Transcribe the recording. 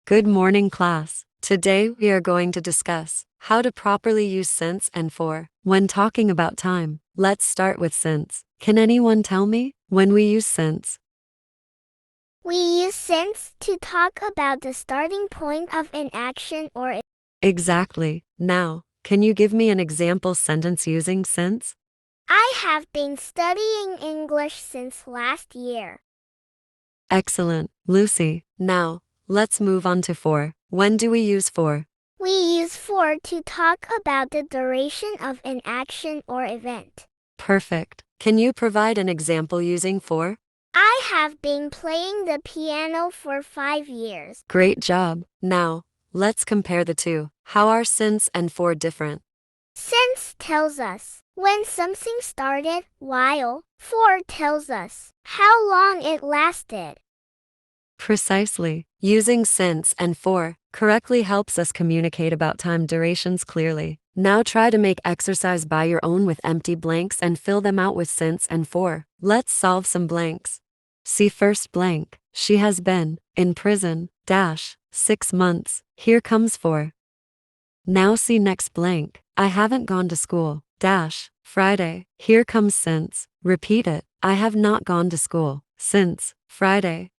Good morning, class. Today we are going to discuss how to properly use since and for when talking about time. Let's start with since. Can anyone tell me when we use since? We use since to talk about the starting point of an action or Exactly. Now, can you give me an example sentence using since? I have been studying English since last year. Excellent, Lucy. Now, let's move on to for. When do we use for? We use for to talk about the duration of an action or event. Perfect. Can you provide an example using for? I have been playing the piano for 5 years. Great job. Now, let's compare the two. How are since and for different? Since tells us when something started, while for tells us how long it lasted. Precisely. Using since and for correctly helps us communicate about time durations clearly. Now try to make exercise by your own with empty blanks and fill them out with since and for. Let's solve some blanks. See first blank. She has been in prison, 6 months. Here comes for. Now see next blank. I haven't gone to school, Friday. Here comes since. Repeat it. I have not gone to school since Friday.